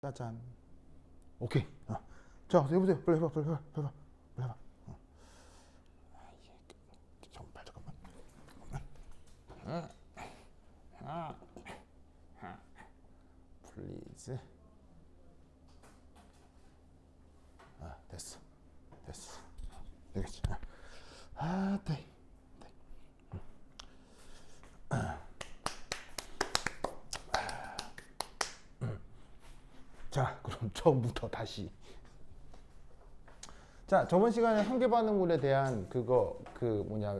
짜잔. 오케이. 자, 해보세요. 빨리 해봐, 빨리 해봐, 빨리 해봐, 빨리 해봐. 잠깐만, 잠깐만. 플리즈. 됐어, 됐어. 되겠지. 네. 자, 그럼 처음부터 다시. 자, 저번 시간에 한계 반응물에 대한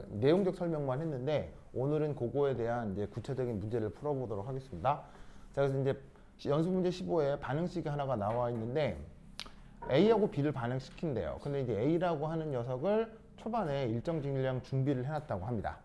내용적 설명만 했는데 오늘은 그거에 대한 이제 구체적인 문제를 풀어보도록 하겠습니다. 자, 그래서 이제 연습 문제 15에 반응식이 하나가 나와 있는데 A하고 B를 반응시킨대요. 근데 이제 A라고 하는 녀석을 초반에 일정 질량 준비를 해놨다고 합니다.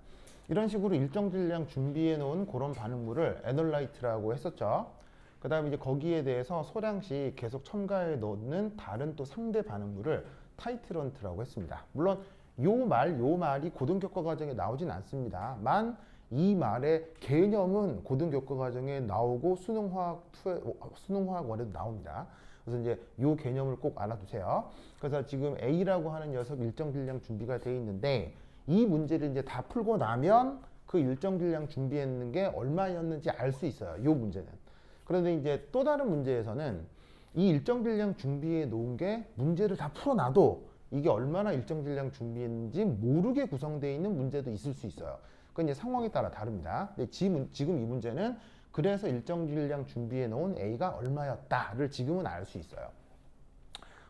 이런 식으로 일정 질량 준비해 놓은 그런 반응물을 애널라이트라고 했었죠. 그 다음에 이제 거기에 대해서 소량씩 계속 첨가해 놓는 다른 또 상대 반응물을 타이트런트라고 했습니다. 물론 요 말이 고등교과 과정에 나오진 않습니다만 이 말의 개념은 고등교과 과정에 나오고 수능화학 1에도 나옵니다. 그래서 이제 요 개념을 꼭 알아두세요. 그래서 지금 A라고 하는 녀석 일정 질량 준비가 되어 있는데 이 문제를 이제 다 풀고 나면 그 일정 질량 준비했는 게 얼마였는지 알 수 있어요. 요 문제는. 그런데 이제 또 다른 문제에서는 이 일정 질량 준비해 놓은 게 문제를 다 풀어놔도 이게 얼마나 일정 질량 준비했는지 모르게 구성되어 있는 문제도 있을 수 있어요. 그건 이제 상황에 따라 다릅니다. 근데 지금 이 문제는 그래서 일정 질량 준비해 놓은 A가 얼마였다를 지금은 알 수 있어요.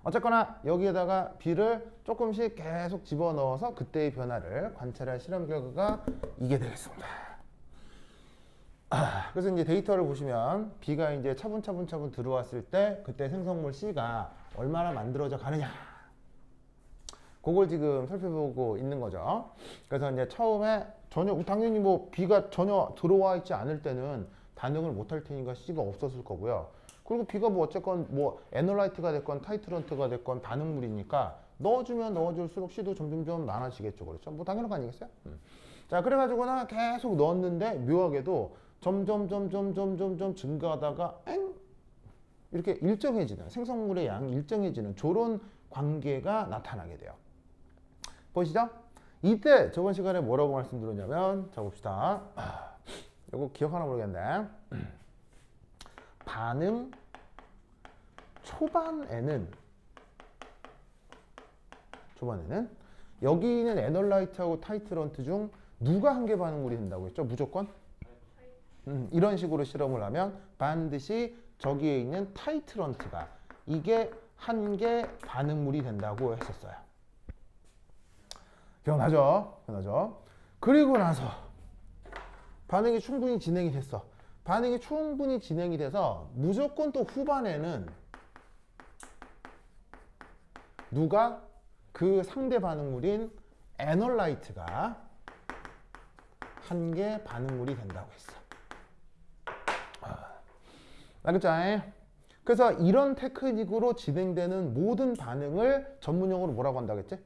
어쨌거나 여기에다가 B를 조금씩 계속 집어넣어서 그때의 변화를 관찰할 실험 결과가 이게 되겠습니다. 그래서 이제 데이터를 보시면 B가 이제 차분차분 들어왔을 때 그때 생성물 C가 얼마나 만들어져 가느냐, 그걸 지금 살펴보고 있는 거죠. 그래서 이제 처음에 당연히 뭐 B가 전혀 들어와 있지 않을 때는 반응을 못할 테니까 C가 없었을 거고요. 그리고 B가 뭐 어쨌건 뭐 애널라이트가 됐건 타이트런트가 됐건 반응물이니까 넣어주면 넣어줄수록 C도 점점 많아지겠죠. 그렇죠? 뭐 당연한 거 아니겠어요? 자, 그래가지고나 계속 넣었는데 묘하게도 점점 증가하다가 이렇게 일정해지는, 생성물의 양이 일정해지는 저런 관계가 나타나게 돼요. 보시죠? 이때 저번 시간에 뭐라고 말씀드렸냐면, 자 봅시다. 이거 기억하나 모르겠네. 반응 초반에는 여기 있는 애널라이트하고 타이트런트 중 누가 한계 반응물이 된다고 했죠? 무조건? 이런 식으로 실험을 하면 반드시 저기에 있는 타이트런트가 이게 한계 반응물이 된다고 했었어요. 기억나죠? 그리고 나서 반응이 충분히 진행이 됐어. 반응이 충분히 진행이 돼서 무조건 또 후반에는 누가 그 상대 반응물인 애널라이트가 한계 반응물이 된다고 했어. 알겠죠? 그래서 이런 테크닉으로 진행되는 모든 반응을 전문용어로 뭐라고 한다고 했지?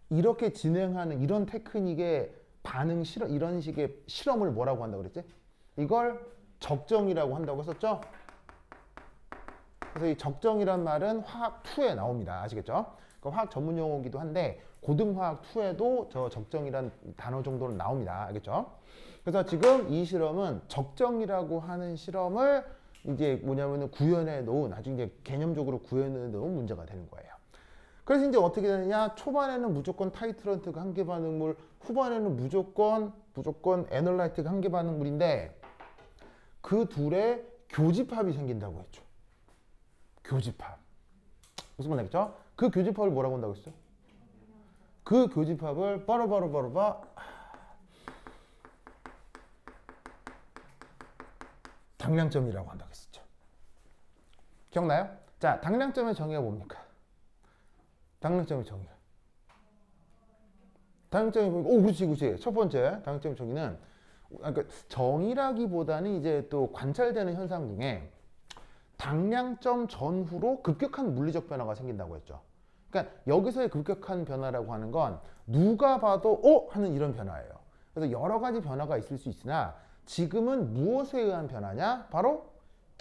이렇게 진행하는 이런 테크닉의 반응 실험, 이런 식의 실험을 뭐라고 한다고 그랬지? 이걸 적정이라고 한다고 했었죠? 그래서 이 적정이란 말은 화학 2에 나옵니다. 아시겠죠? 그러니까 화학 전문 용어이기도 한데 고등화학 2에도 저 적정이란 단어 정도는 나옵니다. 알겠죠? 그래서 지금 이 실험은 적정이라고 하는 실험을 이제 뭐냐면은 구현해 놓은, 아주 이제 개념적으로 구현해 놓은 문제가 되는 거예요. 그래서 이제 어떻게 되느냐? 초반에는 무조건 타이트런트가 한계 반응물, 후반에는 무조건 애널라이트가 한계 반응물인데 그 둘의 교집합이 생긴다고 했죠. 교집합. 무슨 말이겠죠? 그 교집합을 뭐라고 한다고 했어요? 그 교집합을 바로 당량점이라고 한다고 했었죠. 기억나요? 자, 당량점의 정의가 뭡니까? 당량점의 정의가. 그렇지. 첫 번째 당량점의 정의는, 그러니까 정의라기보다는 이제 또 관찰되는 현상 중에 당량점 전후로 급격한 물리적 변화가 생긴다고 했죠. 그러니까 여기서의 급격한 변화라고 하는 건 누가 봐도 하는 이런 변화예요. 그래서 여러 가지 변화가 있을 수 있으나 지금은 무엇에 의한 변화냐? 바로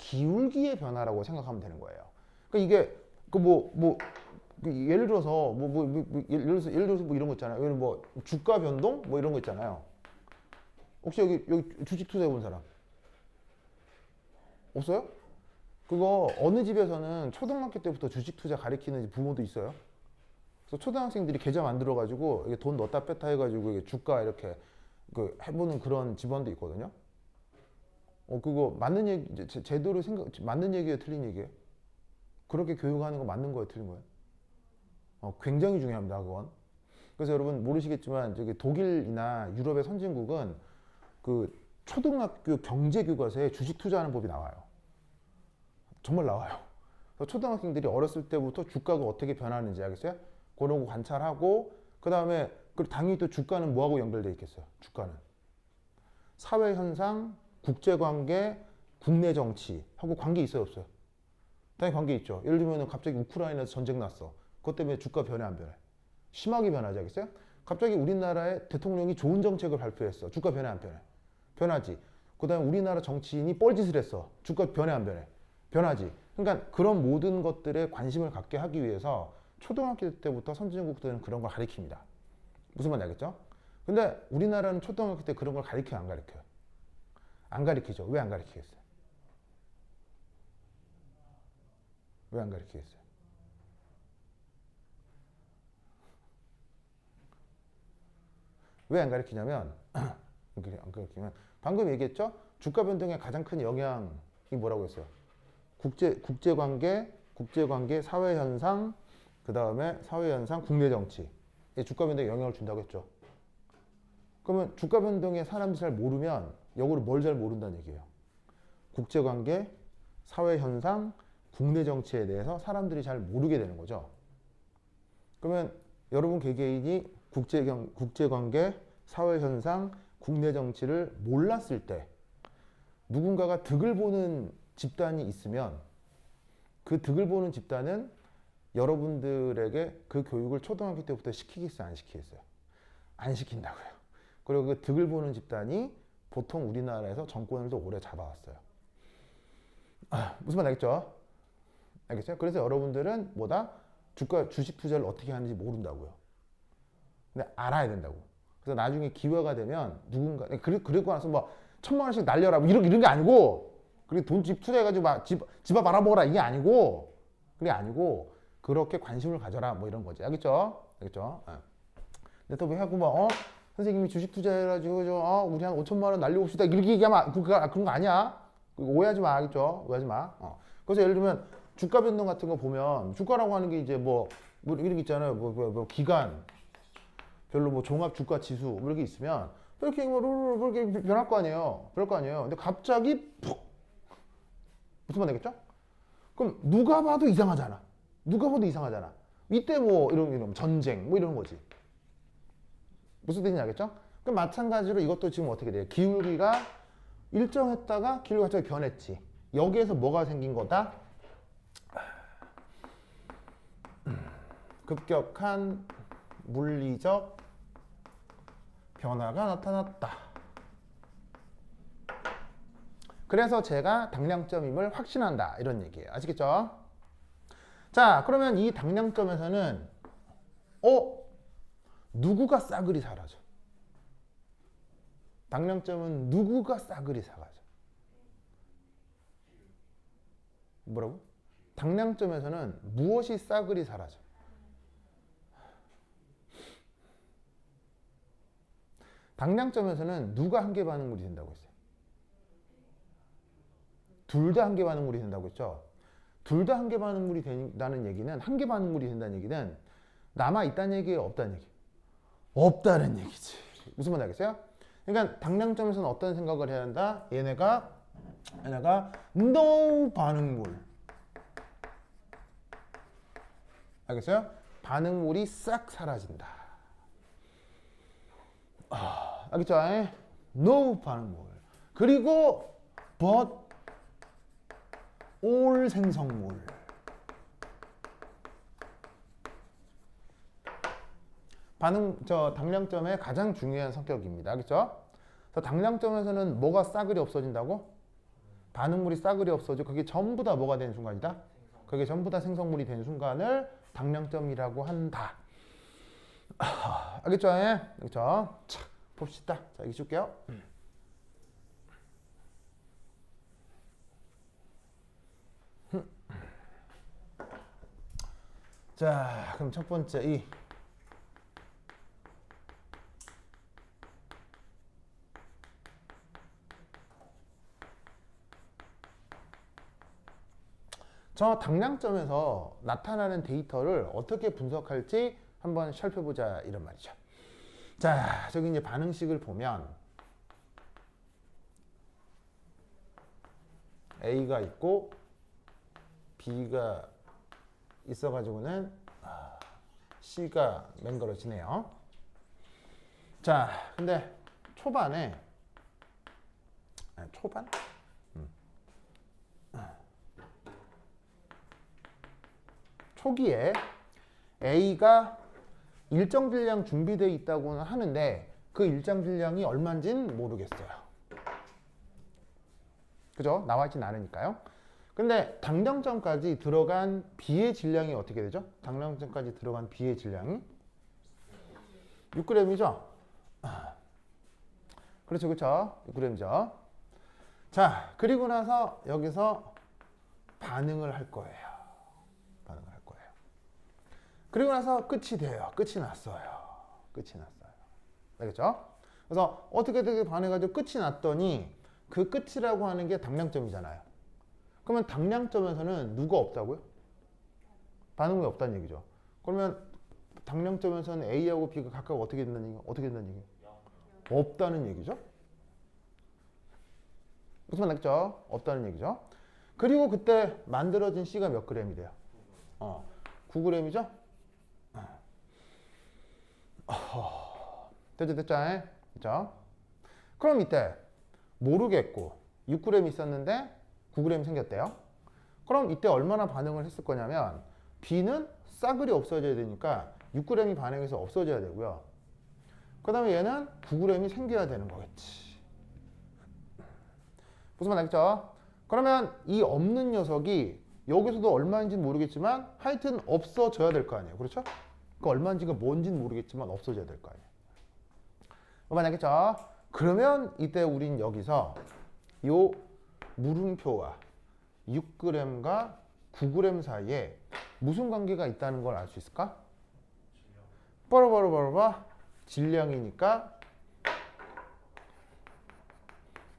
기울기의 변화라고 생각하면 되는 거예요. 그러니까 이게 예를 들어서 예를 들어서 뭐 이런 거 있잖아요. 여기 뭐 주가 변동 뭐 이런 거 있잖아요. 혹시 여기 주식 투자해 본 사람 없어요? 그거 어느 집에서는 초등학교 때부터 주식 투자 가르치는 부모도 있어요. 그래서 초등학생들이 계좌 만들어 가지고 돈 넣었다 뺐다 해가지고 이게 주가 이렇게 해보는 그런 집안도 있거든요. 그거 맞는 얘기, 제대로 맞는 얘기예요, 틀린 얘기예요? 그렇게 교육하는 거 맞는 거예요, 틀린 거예요? 굉장히 중요합니다, 그건. 그래서 여러분 모르시겠지만 저기 독일이나 유럽의 선진국은 그 초등학교 경제 교과서에 주식 투자하는 법이 나와요. 정말 나와요. 그래서 초등학생들이 어렸을 때부터 주가가 어떻게 변하는지 알겠어요? 그런 거 관찰하고 그 다음에 당연히 또 주가는 뭐하고 연결되어 있겠어요? 주가는 사회 현상, 국제 관계, 국내 정치하고 관계 있어요, 없어요? 당연히 관계 있죠. 예를 들면 갑자기 우크라이나에서 전쟁 났어. 그것 때문에 주가 변해 안 변해? 심하게 변하지 알겠어요? 갑자기 우리나라의 대통령이 좋은 정책을 발표했어. 주가 변해 안 변해? 변하지. 그 다음에 우리나라 정치인이 뻘짓을 했어. 주가 변해 안 변해? 변하지. 그러니까 그런 모든 것들에 관심을 갖게 하기 위해서 초등학교 때부터 선진국들은 그런 걸 가르칩니다. 무슨 말인지 알겠죠? 근데 우리나라는 초등학교 때 그런 걸 가르쳐요, 안 가르쳐요? 안 가르치죠. 왜 안 가르치겠어요? 왜 안 가르치겠어요? 왜 안 가르치냐면 안 가르치면 방금 얘기했죠? 주가 변동의 가장 큰 영향이 뭐라고 했어요? 국제관계, 사회현상, 그 다음에 사회현상, 국내 정치. 주가 변동에 영향을 준다고 했죠. 그러면 주가 변동에 사람들이 잘 모르면 역으로 뭘 잘 모른다는 얘기예요. 국제관계, 사회현상, 국내 정치에 대해서 사람들이 잘 모르게 되는 거죠. 그러면 여러분 개개인이 국제관계, 사회현상, 국내 정치를 몰랐을 때 누군가가 득을 보는 집단이 있으면 그 득을 보는 집단은 여러분들에게 그 교육을 초등학교 때부터 시키겠어요, 안 시키겠어요? 안 시킨다고요. 그리고 그 득을 보는 집단이 보통 우리나라에서 정권을 더 오래 잡아왔어요. 무슨 말 알겠죠? 알겠어요? 그래서 여러분들은 주식 투자를 어떻게 하는지 모른다고요. 근데 알아야 된다고. 그래서 나중에 기회가 되면 누군가 그리고 나서 뭐 1,000만 원씩 날려라 뭐 이런 게 아니고, 그리고 돈 투자해가지고 막 집 앞 알아보라 이게 아니고, 그게 아니고 그렇게 관심을 가져라 뭐 이런 거지. 알겠죠? 알겠죠? 근데 또 왜 하고 선생님이 주식 투자해가지고 우리 한 5,000만 원 날려봅시다 이렇게 얘기하면 그런 거 아니야. 오해하지 마. 알겠죠? 오해하지 마. 그래서 예를 들면 주가 변동 같은 거 보면 주가라고 하는 게 이제 뭐 이런 게 있잖아요. 뭐 기간 별로 뭐 종합 주가 지수 뭐 이렇게 있으면 이렇게 이렇게 변할 거 아니에요. 그럴 거 아니에요. 근데 갑자기 푹 무슨 말 되겠죠? 그럼 누가 봐도 이상하잖아. 누가 봐도 이상하잖아. 이때 뭐 이런 전쟁 뭐 이런 거지. 무슨 뜻인지 알겠죠? 그럼 마찬가지로 이것도 지금 어떻게 돼요? 기울기가 일정했다가 기울기가 갑자기 변했지. 여기에서 뭐가 생긴 거다? 급격한 물리적 변화가 나타났다. 그래서 제가 당량점임을 확신한다. 이런 얘기예요. 아시겠죠? 자, 그러면 이 당량점에서는 누구가 싸그리 사라져? 당량점은 누구가 싸그리 사라져? 뭐라고? 당량점에서는 무엇이 싸그리 사라져? 당량점에서는 누가 한계 반응물이 된다고 했어요? 둘 다 한계 반응물이 된다고 했죠? 둘 다 한계 반응물이 된다는 얘기는, 한계 반응물이 된다는 얘기는 남아있다는 얘기예요, 없다는 얘기예요? 없다는 얘기지. 무슨 말인지 알겠어요? 그러니까 당량점에서는 어떤 생각을 해야 한다? 얘네가 no 반응물. 알겠어요? 반응물이 싹 사라진다. 알겠죠? no 반응물. 그리고 but all 생성물. 당량점의 가장 중요한 성격입니다. 알겠죠? 그래서 당량점에서는 뭐가 싸그리 없어진다고? 반응물이 싸그리 없어지고 그게 전부 다 뭐가 되는 순간이다? 그게 전부 다 생성물이 되는 순간을 당량점이라고 한다. 알겠죠? 예? 알겠죠? 자, 봅시다. 자, 여기 줄게요. 자, 그럼 첫 번째 이 저 당량점에서 나타나는 데이터를 어떻게 분석할지 한번 살펴보자 이런 말이죠. 자, 저기 이제 반응식을 보면 A가 있고 B가 있어가지고는 C가 맹걸어지네요. 자, 근데 초반에 초반? 초기에 A가 일정 질량 준비되어 있다고는 하는데 그 일정 질량이 얼마인지는 모르겠어요. 그죠? 나와 있진 않으니까요. 근데 당량점까지 들어간 B의 질량이 어떻게 되죠? 당량점까지 들어간 B의 질량이 6g이죠? 그렇죠, 그렇죠? 6g이죠. 자, 그리고 나서 여기서 반응을 할 거예요. 반응을 할 거예요. 그리고 나서 끝이 돼요. 끝이 났어요. 끝이 났어요. 알겠죠? 그래서 어떻게 반해가지고 끝이 났더니 그 끝이라고 하는 게 당량점이잖아요. 그러면 당량점에서는 누가 없다고요? 반응이 없다는 얘기죠. 그러면 당량점에서는 A하고 B가 각각 어떻게 된다는 얘기예요? 어떻게 된다는 얘기예요? 없다는 얘기죠. 무슨 말 알겠죠? 없다는 얘기죠. 그리고 그때 만들어진 C가 몇 g이 돼요? 9g이죠? 됐죠? 됐죠? 그럼 이때 모르겠고 6g 있었는데 9g 생겼대요. 그럼 이때 얼마나 반응을 했을 거냐면 B는 싸그리 없어져야 되니까 6g이 반응해서 없어져야 되고요. 그 다음에 얘는 9g이 생겨야 되는 거겠지. 무슨 말 알겠죠? 그러면 이 없는 녀석이 여기서도 얼마인지는 모르겠지만 하여튼 없어져야 될 거 아니에요. 그렇죠? 그 얼마인지가 뭔지는 모르겠지만 없어져야 될 거 아니에요. 무슨 말 알겠죠? 그러면 이때 우린 여기서 요 물음표와 6g과 9g 사이에 무슨 관계가 있다는 걸 알 수 있을까? 빠라바라바라바 질량이니까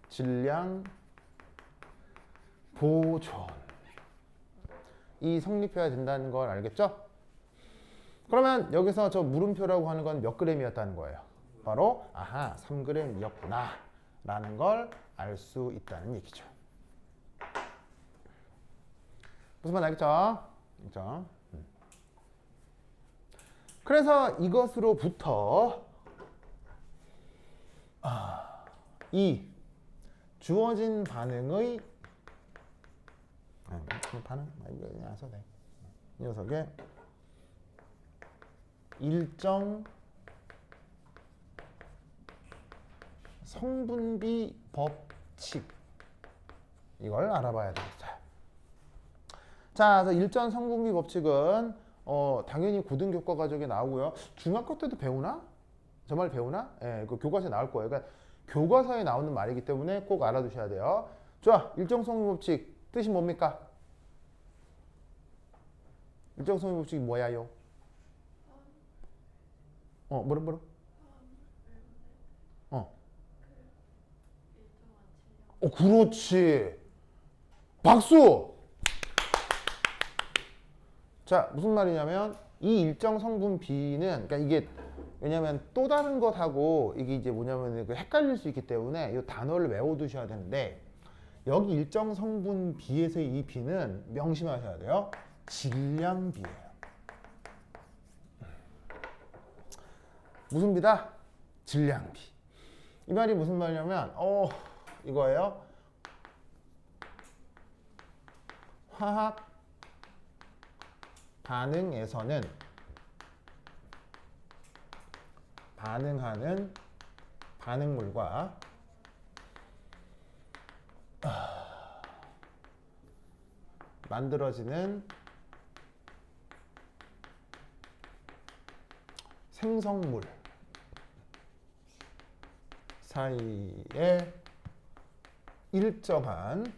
질량 보존 이 성립해야 된다는 걸 알겠죠? 그러면 여기서 저 물음표라고 하는 건 몇 g이었다는 거예요? 바로 3g이었구나 라는 걸 알 수 있다는 얘기죠. 무슨 말 알겠죠? 그렇죠? 그래서 이것으로부터 이 주어진 반응의 반응 이거 그냥 써도 돼. 이 녀석의 일정 성분비 법칙 이걸 알아봐야 되겠죠. 자, 그래서 일정 성분비 법칙은 당연히 고등교과 과정에 나오고요. 중학교 때도 배우나? 정말 배우나? 예, 그 교과서에 나올 거예요. 그러니까 교과서에 나오는 말이기 때문에 꼭 알아두셔야 돼요. 좋아, 일정 성분비 법칙 뜻이 뭡니까? 일정 성분비 법칙이 뭐야요? 뭐라? 그렇지. 박수! 자, 무슨 말이냐면 이 일정 성분 B는 그러니까 이게 왜냐면 또 다른 것하고 이게 이제 뭐냐면 헷갈릴 수 있기 때문에 이 단어를 외워두셔야 되는데 여기 일정 성분 B에서의 이 B는 명심하셔야 돼요. 질량 B예요. 무슨 B다? 질량 B. 이 말이 무슨 말이냐면 이거예요. 화학 반응에서는 반응하는 반응물과 만들어지는 생성물 사이에 일정한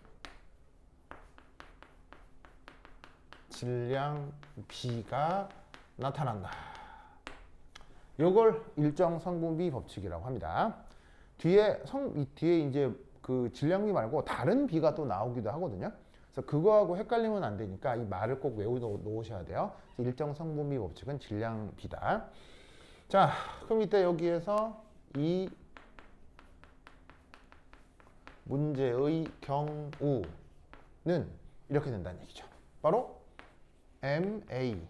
질량 B가 나타난다. 이걸 일정 성분비 법칙이라고 합니다. 뒤에 이제 그 질량 B 말고 다른 B가 또 나오기도 하거든요. 그래서 그거하고 헷갈리면 안 되니까 이 말을 꼭 외워 놓으셔야 돼요. 일정 성분비 법칙은 질량 B다. 자, 그럼 이때 여기에서 이 문제의 경우는 이렇게 된다는 얘기죠. 바로 MA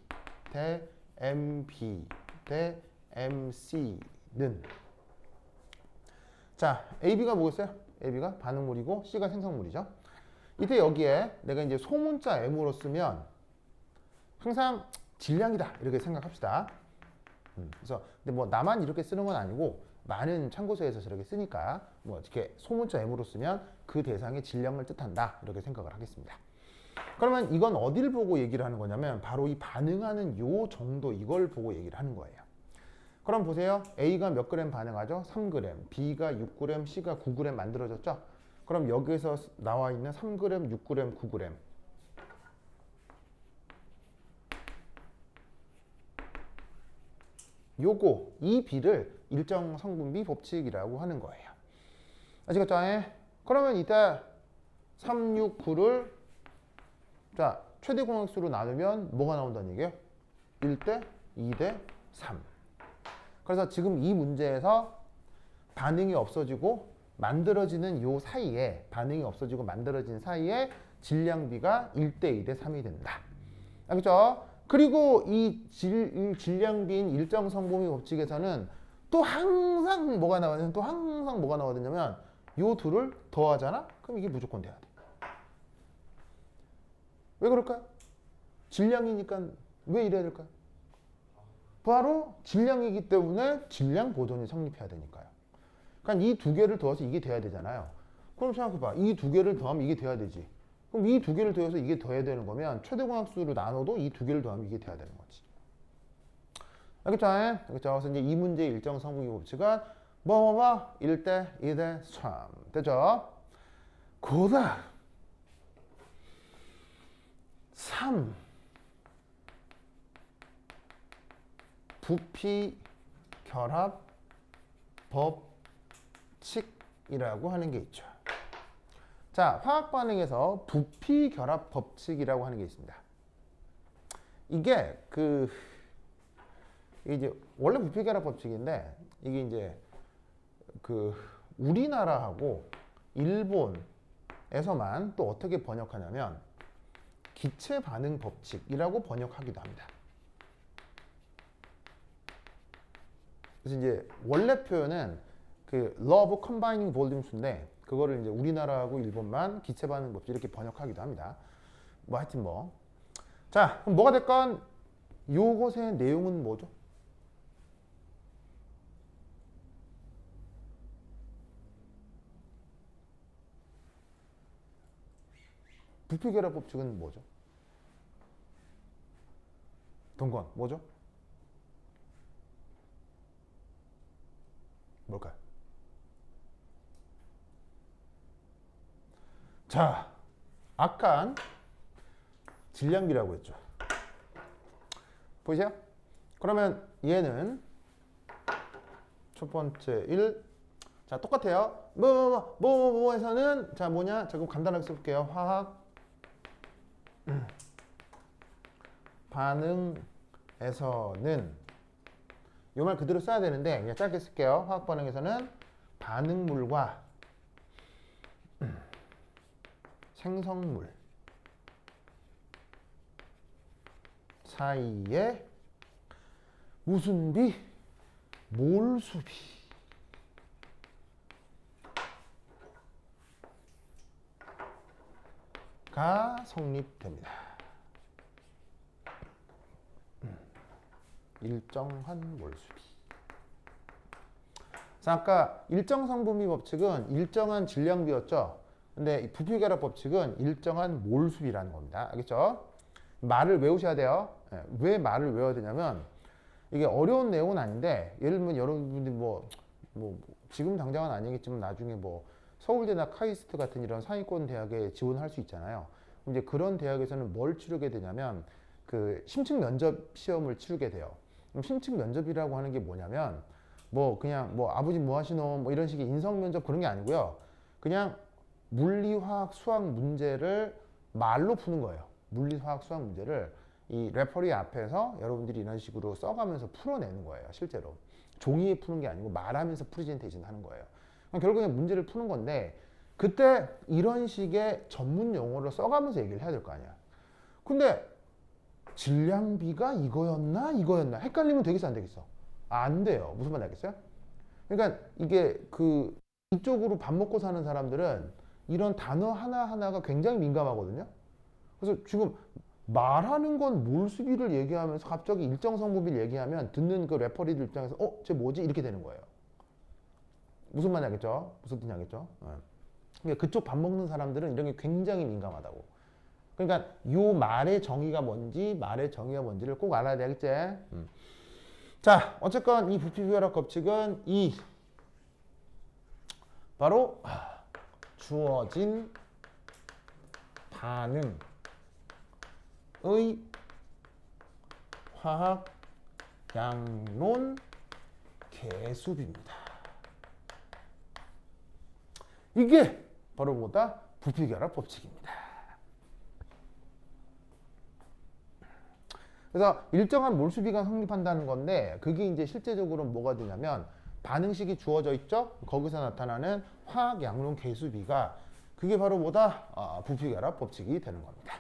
대 MB 대 MC는 자, AB가 뭐겠어요? AB가 반응물이고 C가 생성물이죠. 이때 여기에 내가 이제 소문자 M으로 쓰면 항상 질량이다 이렇게 생각합시다. 그래서 근데 뭐 나만 이렇게 쓰는 건 아니고 많은 참고서에서 저렇게 쓰니까 뭐 이렇게 소문자 M으로 쓰면 그 대상의 질량을 뜻한다 이렇게 생각을 하겠습니다. 그러면 이건 어디를 보고 얘기를 하는 거냐면 바로 이 반응하는 요 정도 이걸 보고 얘기를 하는 거예요. 그럼 보세요. A가 몇 그램 반응하죠? 3g, B가 6g, C가 9g 만들어졌죠? 그럼 여기에서 나와 있는 3g, 6g, 9g 요거 이 B를 일정 성분비 법칙이라고 하는 거예요. 아시겠죠? 그러면 이때 3, 6, 9를 자 최대 공약수로 나누면 뭐가 나온다는 얘기예요? 1대 2대 3. 그래서 지금 이 문제에서 반응이 없어지고 만들어지는 요 사이에 반응이 없어지고 만들어진 사이에 질량 B가 1대 2대 3이 된다. 알겠죠? 그리고 이 질량 B인 일정 성분비 법칙에서는 또 항상 뭐가 나오냐면 요 둘을 더하잖아? 그럼 이게 무조건 돼야 돼. 왜 그럴까요? 질량이니까 왜 이래야 될까요? 바로 질량이기 때문에 질량 보존이 성립해야 되니까요. 그러니까 이 두 개를 더해서 이게 돼야 되잖아요. 그럼 생각해봐. 이 두 개를 더하면 이게 돼야 되지. 그럼 이 두 개를 더해서 이게 더해야 되는 거면 최대 공약수로 나눠도 이 두 개를 더하면 이게 돼야 되는 거지. 알겠죠? 알겠죠? 그래서 이제 이 문제의 일정 성분비 법칙은 1대 2대 3 되죠? 그다음 3 부피 결합 법칙이라고 하는 게 있죠. 자, 화학 반응에서 부피 결합 법칙이라고 하는 게 있습니다. 이게 이제 원래 부피 결합 법칙인데 이게 이제 우리나라하고 일본에서만 또 어떻게 번역하냐면 기체 반응 법칙이라고 번역하기도 합니다. 그래서 이제 원래 표현은 Law of Combining Volumes인데 그거를 이제 우리나라하고 일본만 기체 반응 법칙 이렇게 번역하기도 합니다. 뭐 하여튼 뭐. 자, 그럼 뭐가 됐건 요것의 내용은 뭐죠? 부피 결합 법칙은 뭐죠? 동건 뭐죠? 뭘까요? 자, 아까 질량비라고 했죠. 보이세요? 그러면 얘는 첫 번째 1. 자, 똑같아요. 뭐에서는 자, 뭐냐? 자, 그럼 간단하게 써볼게요. 화학 반응에서는 이 말 그대로 써야 되는데 그냥 짧게 쓸게요. 화학 반응에서는 반응물과 생성물 사이에 무슨 비? 몰수비가 성립됩니다. 일정한 몰수비. 자, 아까 일정 성분비 법칙은 일정한 질량비였죠. 근데 이 부피결합 법칙은 일정한 몰수비라는 겁니다. 알겠죠? 말을 외우셔야 돼요. 예, 왜 말을 외워야 되냐면 이게 어려운 내용은 아닌데 예를 들면 여러분들이 뭐 지금 당장은 아니겠지만 나중에 뭐 서울대나 카이스트 같은 이런 상위권 대학에 지원할 수 있잖아요. 이제 그런 대학에서는 뭘 치르게 되냐면 그 심층 면접 시험을 치르게 돼요. 그럼 심층 면접이라고 하는 게 뭐냐면 뭐 그냥 뭐 아버지 뭐 하시노 뭐 이런 식의 인성 면접 그런 게 아니고요. 그냥 물리, 화학, 수학 문제를 말로 푸는 거예요. 물리, 화학, 수학 문제를 이 레퍼리 앞에서 여러분들이 이런 식으로 써가면서 풀어내는 거예요. 실제로. 종이에 푸는 게 아니고 말하면서 프레젠테이션 하는 거예요. 결국 그냥 문제를 푸는 건데 그때 이런 식의 전문 용어를 써가면서 얘기를 해야 될 거 아니야. 근데 질량비가 이거였나 헷갈리면 되겠어 안 되겠어? 안 돼요. 무슨 말인지 알겠어요? 그러니까 이게 그 이쪽으로 밥 먹고 사는 사람들은 이런 단어 하나하나가 굉장히 민감하거든요. 그래서 지금 말하는 건 몰수비를 얘기하면서 갑자기 일정 성분비를 얘기하면 듣는 그 레퍼리들 입장에서 쟤 뭐지? 이렇게 되는 거예요. 무슨 말인지 알겠죠? 무슨 뜻인지 알겠죠? 그러니까 그쪽 밥 먹는 사람들은 이런 게 굉장히 민감하다고. 그러니까 요 말의 정의가 뭔지를 꼭 알아야 되겠지? 자, 어쨌건 이 부피비결합 법칙은 이 바로 주어진 반응의 화학 양론 계수비입니다. 이게 바로 뭐다? 부피결합 법칙입니다. 그래서 일정한 몰수비가 성립한다는 건데 그게 이제 실제적으로 뭐가 되냐면 반응식이 주어져 있죠? 거기서 나타나는 화학 양론 계수비가 그게 바로 뭐다? 부피결합 법칙이 되는 겁니다.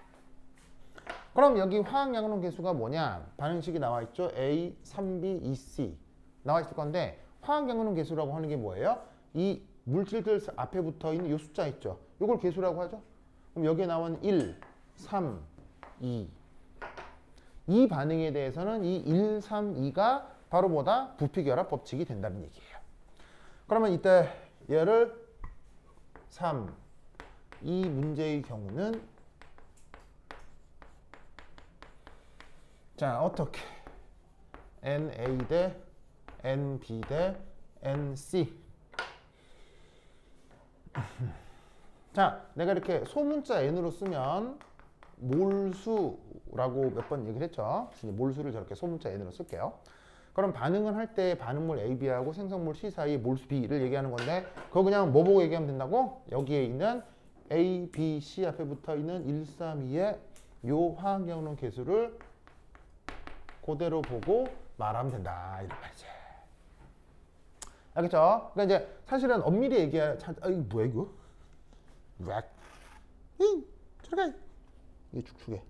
그럼 여기 화학 양론 계수가 뭐냐? 반응식이 나와 있죠? A, 3B, 2C 나와 있을 건데 화학 양론 계수라고 하는 게 뭐예요? 이 물질들 앞에 붙어 있는 이 숫자 있죠? 이걸 계수라고 하죠? 그럼 여기에 나온 1, 3, 2 이 반응에 대해서는 이 1, 3, 2가 바로 뭐다? 부피결합 법칙이 된다는 얘기예요. 그러면 이때 얘를 3, 이 문제의 경우는 자 어떻게 NA 대 NB 대 NC 자 내가 이렇게 소문자 N으로 쓰면 몰수라고 몇 번 얘기를 했죠. 몰수를 저렇게 소문자 N으로 쓸게요. 그럼 반응을 할 때 반응물 AB하고 생성물 C 사이 몰수 B를 얘기하는 건데 그거 그냥 뭐 보고 얘기하면 된다고? 여기에 있는 A, B, C 앞에 붙어 있는 1, 3, 2의 요 화학양론 계수를 그대로 보고 말하면 된다 이런 말이지. 알겠죠? 그러니까 이제 사실은 엄밀히 얘기해 이거 뭐야 이거? 웩 들어가 이게 축축해.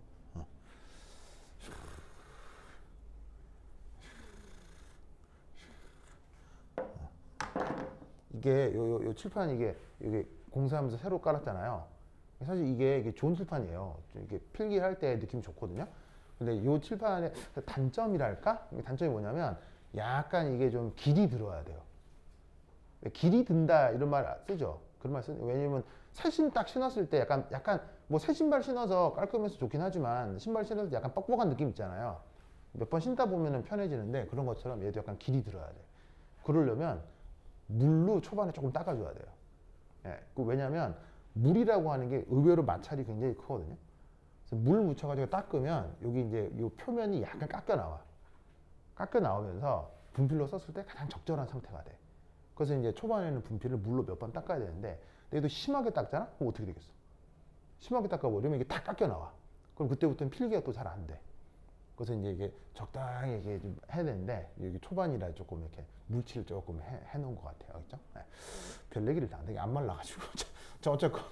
이게 요 칠판 이게 공사하면서 새로 깔았잖아요. 사실 이게 좋은 칠판이에요. 이게 필기할 때 느낌이 좋거든요. 근데 요 칠판의 단점이랄까? 단점이 뭐냐면 약간 이게 좀 길이 들어야 돼요. 길이 든다 이런 말 쓰죠. 그런 말 쓰죠. 왜냐면 새 신 딱 신었을 때 약간 뭐 새 신발 신어서 깔끔해서 좋긴 하지만 신발 신을 때 약간 뻑뻑한 느낌 있잖아요. 몇 번 신다 보면은 편해지는데 그런 것처럼 얘도 약간 길이 들어야 돼. 그러려면 물로 초반에 조금 닦아줘야 돼요. 예, 왜냐면 물이라고 하는 게 의외로 마찰이 굉장히 크거든요. 그래서 물 묻혀가지고 닦으면 여기 이제 이 표면이 약간 깎여 나와. 깎여 나오면서 분필로 썼을 때 가장 적절한 상태가 돼. 그래서 이제 초반에는 분필을 물로 몇 번 닦아야 되는데 얘도 심하게 닦잖아? 그럼 어떻게 되겠어? 심하게 닦아버리면 이게 다 깎여 나와. 그럼 그때부터는 필기가 또 잘 안 돼. 그래서 이제 이게 적당히 이게 좀 해야 되는데 여기 초반이라 조금 이렇게 물칠을 조금 해놓은 것 같아요. 그렇죠? 네. 별 얘기를 안 되게 안 말라가지고. 자 어쨌건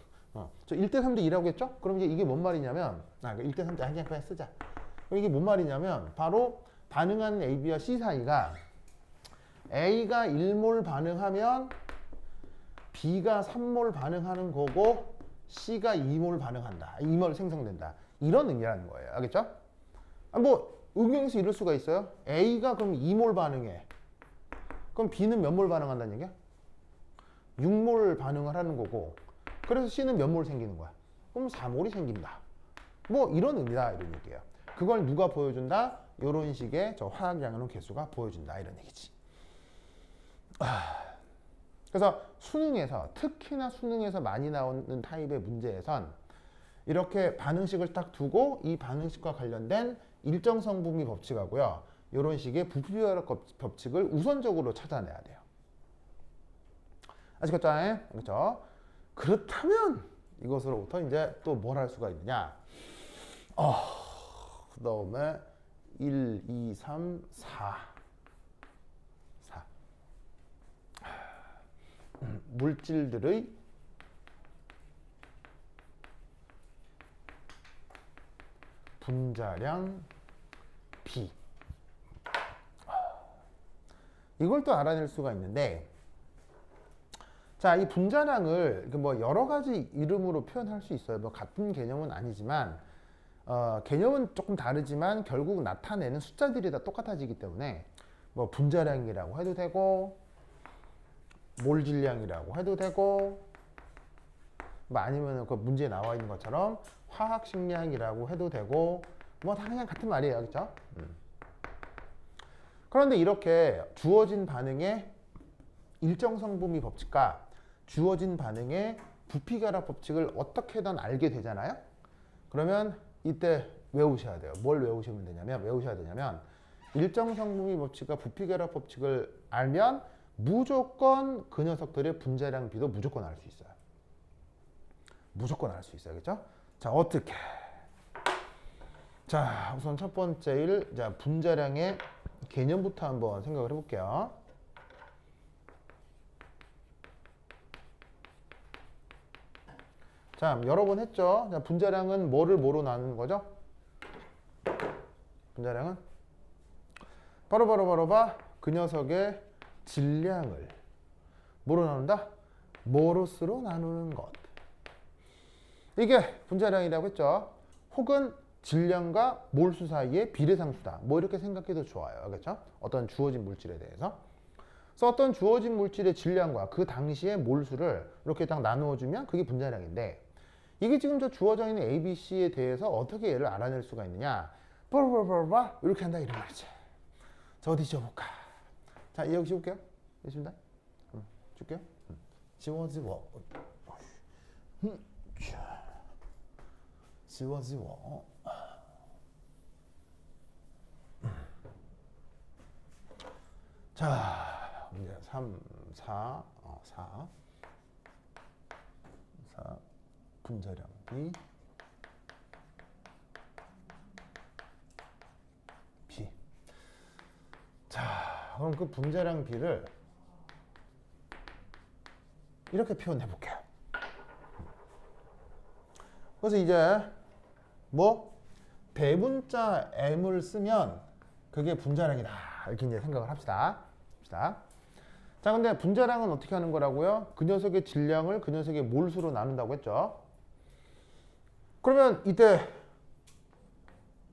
저 1대 3대 2라고 했죠? 그럼 이제 이게 뭔 말이냐면 1대 3대 그냥 쓰자. 그럼 이게 뭔 말이냐면 바로 반응하는 AB와 C 사이가 A가 1몰 반응하면 B가 3몰 반응하는 거고 C가 2몰 반응한다. 2몰 생성된다. 이런 의미라는 거예요. 알겠죠? 뭐 응용해서 이럴 수가 있어요. A가 그럼 2몰 반응해. 그럼 B는 몇 몰 반응한다는 얘기야? 6몰 반응을 하는 거고 그래서 C는 몇 몰 생기는 거야? 그럼 4몰이 생긴다. 뭐 이런 의미다 이런 얘기예요. 그걸 누가 보여준다? 이런 식의 저 화학양이론 개수가 보여준다 이런 얘기지. 그래서 수능에서 특히나 수능에서 많이 나오는 타입의 문제에선 이렇게 반응식을 딱 두고 이 반응식과 관련된 일정성 분비 법칙하고요. 이런 식의 부피결합 법칙을 우선적으로 찾아내야 돼요. 아시겠죠? 그렇죠? 그렇다면 이것으로부터 이제 또 뭘 할 수가 있느냐? 그 다음에 1, 2, 3, 4. 물질들의 분자량 B. 이걸 또 알아낼 수가 있는데, 자, 이 분자량을 뭐 여러 가지 이름으로 표현할 수 있어요. 뭐 같은 개념은 아니지만, 개념은 조금 다르지만 결국 나타내는 숫자들이 다 똑같아지기 때문에 뭐 분자량이라고 해도 되고, 몰질량이라고 해도 되고, 뭐 아니면 그 문제에 나와 있는 것처럼 화학식량이라고 해도 되고, 뭐 다 그냥 같은 말이에요, 그렇죠? 그런데 이렇게 주어진 반응의 일정성 분비 법칙과 주어진 반응의 부피결합 법칙을 어떻게든 알게 되잖아요. 그러면 이때 외우셔야 돼요. 뭘 외우셔야 되냐면 일정성 분비 법칙과 부피결합 법칙을 알면 무조건 그 녀석들의 분자량 B도 무조건 알 수 있어요. 무조건 알 수 있어요. 그렇죠? 자, 어떻게? 자, 우선 첫 번째 자, 분자량의 개념부터 한번 생각을 해볼게요. 자, 여러 번 했죠? 자, 분자량은 뭐를 뭐로 나누는 거죠? 분자량은 바로 그 녀석의 질량을 뭐로 나눈다? 모로스로 나누는 것. 이게 분자량이라고 했죠. 혹은 질량과 몰수 사이의 비례상수다. 뭐 이렇게 생각해도 좋아요. 그렇죠? 어떤 주어진 물질에 대해서. 그래서 어떤 주어진 물질의 질량과 그 당시의 몰수를 이렇게 딱 나누어주면 그게 분자량인데, 이게 지금 저 주어져 있는 A, B, C에 대해서 어떻게 얘를 알아낼 수가 있느냐? 이렇게 한다 이런 말이지. 자, 어디 지워볼까? 자, 여기 지울게요. 됐습니다. 줄게요. 지워. 지워. 자, 이제 3, 4, 4 분자량 B 자, 그럼 그 분자량 B를 이렇게 표현해 볼게요. 그래서 이제 뭐 대분자 M을 쓰면 그게 분자량이다 이렇게 이제 생각을 합시다. 자, 근데 분자량은 어떻게 하는 거라고요? 그 녀석의 질량을 그 녀석의 몰수로 나눈다고 했죠. 그러면 이때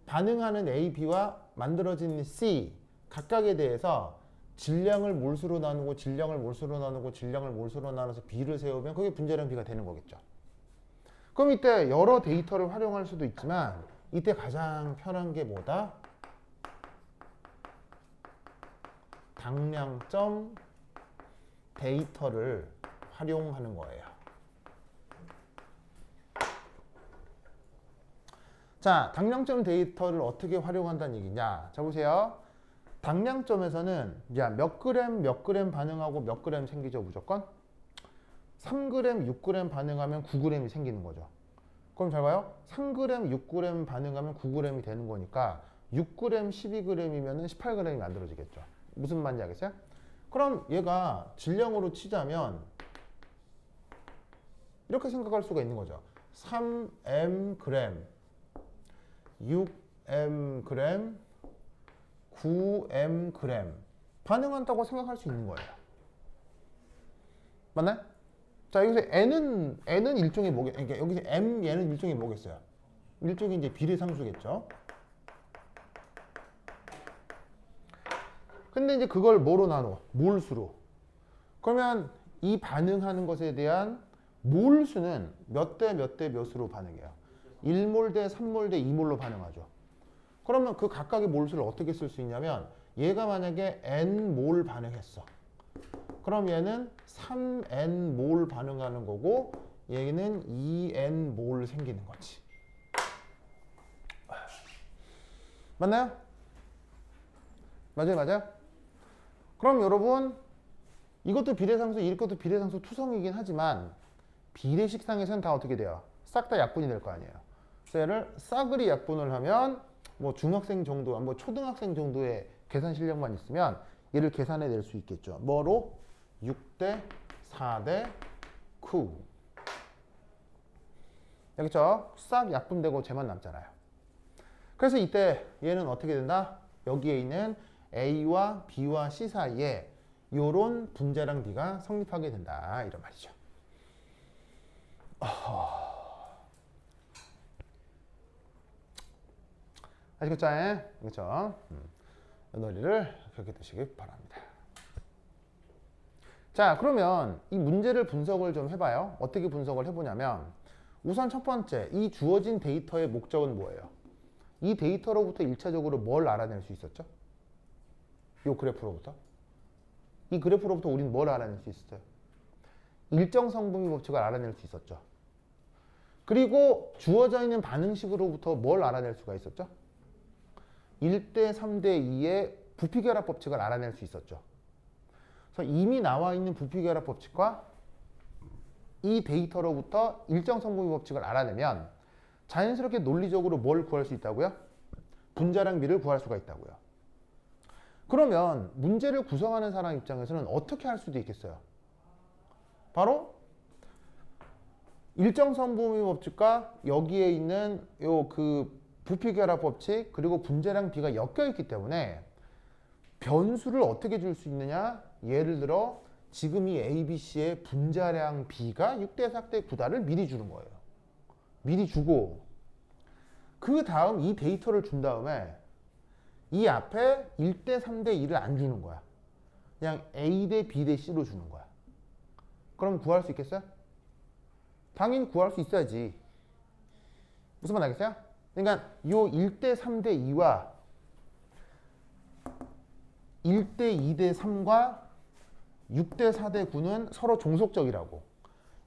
반응하는 A, B와 만들어진 C 각각에 대해서 질량을 몰수로 나누고 질량을 몰수로 나눠서 B를 세우면 그게 분자량 B가 되는 거겠죠. 그럼 이때 여러 데이터를 활용할 수도 있지만 이때 가장 편한 게 뭐다? 당량점 데이터를 활용하는 거예요. 자, 당량점 데이터를 어떻게 활용한다는 얘기냐? 자, 보세요. 당량점에서는 몇 그램 반응하고 몇 그램 생기죠, 무조건? 3g, 6g 반응하면 9g이 생기는 거죠. 그럼 잘 봐요. 3g, 6g 반응하면 9g이 되는 거니까 6g, 12g이면 18g이 만들어지겠죠. 무슨 말인지 알겠어요? 그럼 얘가 질량으로 치자면 이렇게 생각할 수가 있는 거죠. 3mg, 6mg, 9mg 반응한다고 생각할 수 있는 거예요. 맞나요? 자, 여기서 n은 일종의 뭐겠, 그러니까 여기서 얘는 일종의 뭐겠어요? 일종의 이제 비례상수겠죠. 근데 이제 그걸 뭐로 나눠? 몰수로. 그러면 이 반응하는 것에 대한 몰수는 몇 대 몇 대 몇으로 반응해요? 1몰 대 3몰 대 2몰로 반응하죠. 그러면 그 각각의 몰수를 어떻게 쓸 수 있냐면 얘가 만약에 n몰 반응했어. 그럼 얘는 3n몰 반응하는 거고 얘는 2n몰 생기는 거지. 맞나요? 맞아요? 그럼 여러분 이것도 비례상수, 이것도 비례상수 투성이긴 하지만 비례식상에서는 다 어떻게 돼요? 싹 다 약분이 될 거 아니에요. 그래서 얘를 싸그리 약분을 하면 뭐 중학생 정도, 뭐 초등학생 정도의 계산 실력만 있으면 얘를 계산해 낼 수 있겠죠. 뭐로? 6대 4대 9. 알겠죠? 싹 약분되고 쟤만 남잖아요. 그래서 이때 얘는 어떻게 된다? 여기에 있는 A와 B와 C 사이에 요런 분자랑 비가 성립하게 된다. 이런 말이죠. 아시겠죠? 그렇죠? 이 논리를 기억해 두시기 바랍니다. 자, 그러면 이 문제를 분석을 좀 해봐요. 어떻게 분석을 해보냐면 우선 첫 번째, 이 주어진 데이터의 목적은 뭐예요? 이 데이터로부터 1차적으로 뭘 알아낼 수 있었죠? 이 그래프로부터. 이 그래프로부터 우리는 뭘 알아낼 수 있었어요? 일정 성분비 법칙을 알아낼 수 있었죠. 그리고 주어져 있는 반응식으로부터 뭘 알아낼 수가 있었죠? 1대 3대 2의 부피결합 법칙을 알아낼 수 있었죠. 그래서 이미 나와 있는 부피결합 법칙과 이 데이터로부터 일정 성분비 법칙을 알아내면 자연스럽게 논리적으로 뭘 구할 수 있다고요? 분자량 비를 구할 수가 있다고요. 그러면 문제를 구성하는 사람 입장에서는 어떻게 할 수도 있겠어요? 바로 일정 성분비 법칙과 여기에 있는 요 그 부피결합 법칙 그리고 분자량 비가 엮여 있기 때문에 변수를 어떻게 줄 수 있느냐? 예를 들어 지금 이 ABC의 분자량 B가 6대 4대 9다를 미리 주는 거예요. 미리 주고 그 다음 이 데이터를 준 다음에 이 앞에 1대 3대 2를 안 주는 거야. 그냥 A 대 B 대 C로 주는 거야. 그럼 구할 수 있겠어요? 당연히 구할 수 있어야지. 무슨 말 알겠어요? 그러니까 요 1대 3대 2와 1대 2대 3과 6대 4대 9는 서로 종속적이라고.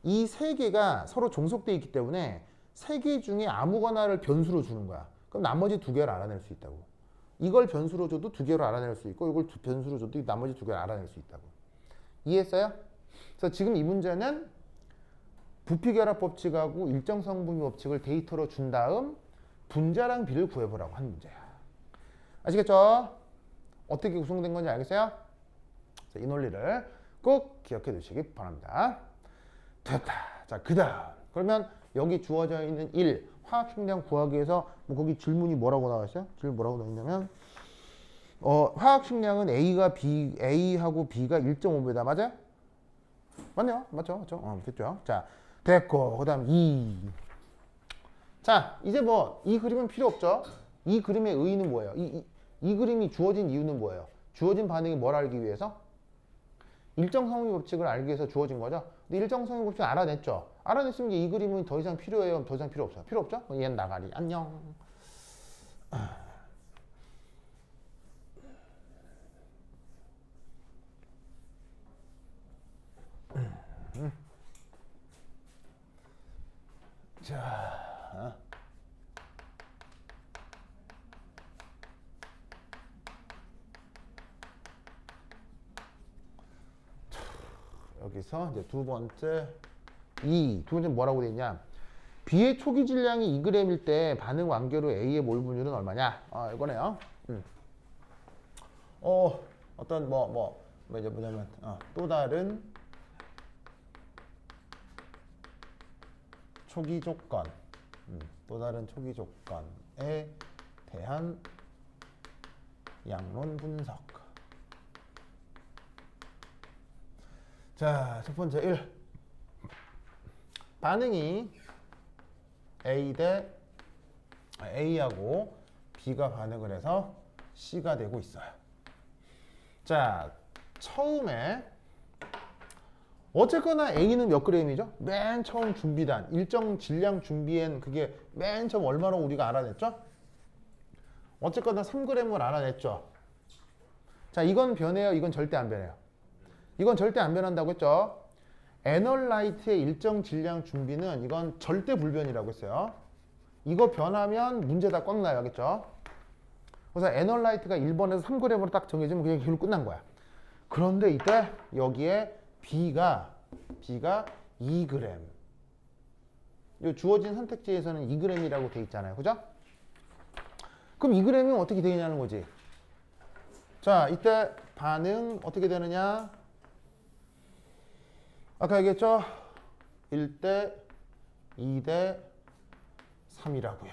이 세 개가 서로 종속되어 있기 때문에 세 개 중에 아무거나를 변수로 주는 거야. 그럼 나머지 두 개를 알아낼 수 있다고. 이걸 변수로 줘도 두 개로 알아낼 수 있고 이걸 변수로 줘도 나머지 두 개를 알아낼 수 있다고. 이해했어요? 그래서 지금 이 문제는 부피결합 법칙하고 일정 성분비 법칙을 데이터로 준 다음 분자량 비를 구해보라고 한 문제야. 아시겠죠? 어떻게 구성된 건지 알겠어요? 자, 이 논리를 꼭 기억해 두시기 바랍니다. 됐다. 자, 그 다음. 그러면 여기 주어져 있는 1, 화학식량 구하기 위해서 뭐 거기 질문이 뭐라고 나와 있어요? 질문 뭐라고 나와 있냐면 화학식량은 A하고 B가 1.5배다. 맞아요? 맞네요. 맞죠? 됐죠? 자, 됐고. 그 다음 2. 자, 이제 뭐 이 그림은 필요 없죠? 이 그림의 의의는 뭐예요? 이 그림이 주어진 이유는 뭐예요? 주어진 반응이 뭘 알기 위해서? 일정 성분비 법칙을 알기 위해서 주어진 거죠. 근데 일정 성분비 법칙을 알아냈죠. 알아냈으면 이 그림은 더 이상 필요해요? 더 이상 필요 없어요? 필요 없죠? 얘는 나가리. 안녕. 자, 여기서 이제 두 번째 두 번째 뭐라고 돼 있냐? B의 초기 질량이 2g일 때 반응 완결후 A의 몰 분율은 얼마냐? 이거네요. 어떤 이제 뭐냐면 또 다른 초기 조건, 또 다른 초기 조건에 대한 양론 분석. 자, 첫 번째 1. 반응이 A하고 B가 반응을 해서 C가 되고 있어요. 자, 처음에 어쨌거나 A는 몇 g이죠? 맨 처음 준비단, 일정 질량 준비엔 그게 맨 처음 얼마로 우리가 알아냈죠? 어쨌거나 3g을 알아냈죠. 자, 이건 변해요? 이건 절대 안 변해요? 이건 절대 안 변한다고 했죠? 애널라이트의 일정 질량 준비는 이건 절대 불변이라고 했어요. 이거 변하면 문제 다 꽉 나요. 알겠죠? 그래서 애널라이트가 1번에서 3g으로 딱 정해지면 그냥 결국 끝난 거야. 그런데 이때 여기에 B가 2g. 이 주어진 선택지에서는 2g이라고 돼 있잖아요. 그죠? 그럼 2g이 어떻게 되냐는 거지. 자, 이때 반응 어떻게 되느냐? 아까 얘기했죠? 1대 2대 3이라고요.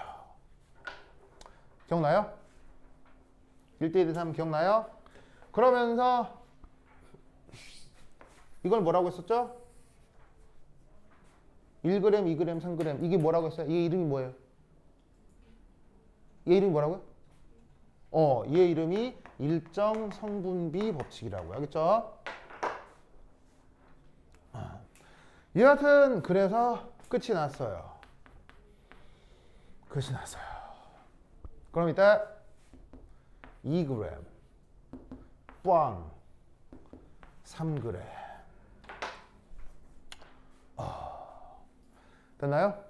기억나요? 1대 2대 3 기억나요? 그러면서 이걸 뭐라고 했었죠? 1g, 2g, 3g. 이게 뭐라고 했어요? 얘 이름이 뭐예요? 얘 이름이 뭐라고요? 얘 이름이 일정 성분비 법칙이라고요. 알겠죠? 여하튼 그래서 끝이 났어요. 끝이 났어요. 그럼 이따 2g, 꽝, 3g. 됐나요?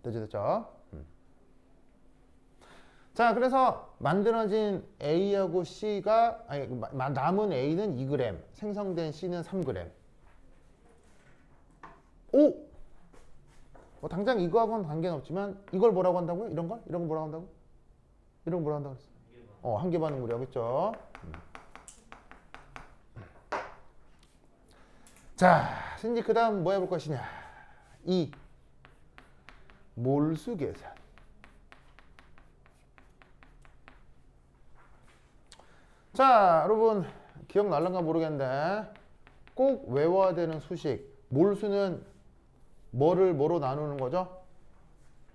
됐죠? 자, 그래서 만들어진 A하고 C가, 아니, 남은 A는 2g, 생성된 C는 3g. 오! 뭐 당장 이거하고는 관계는 없지만 이걸 뭐라고 한다고요? 이런 걸? 이런 거 뭐라고 한다고? 이런 거 뭐라고 한다고 그랬어? 한계 반응물이 하겠죠. 자, 이제 그 다음 뭐 해볼 것이냐? 이 몰수 계산. 자, 여러분 기억날란가 모르겠는데 꼭 외워야 되는 수식. 몰수는 뭐를 뭐로 나누는 거죠?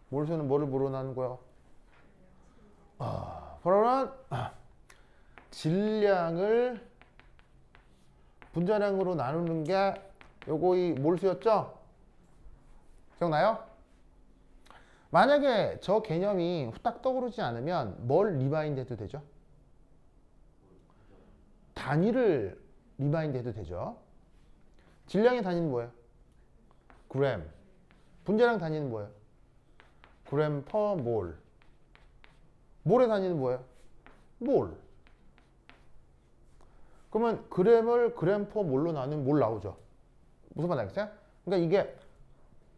몰수는 뭐를 뭐로 나누는 거야? 바로는 질량을 분자량으로 나누는 게 요거 이 몰수였죠? 기억나요? 만약에 저 개념이 후딱 떠오르지 않으면 뭘 리마인드 해도 되죠? 단위를 리마인드 해도 되죠? 질량의 단위는 뭐예요? 그램. 분자량 단위는 뭐예요? 그램 퍼 몰. 몰의 단위는 뭐예요? 몰. 그러면 그램을 그램 퍼 몰로 나누면 몰 나오죠? 무슨 말 알겠어요? 그러니까 이게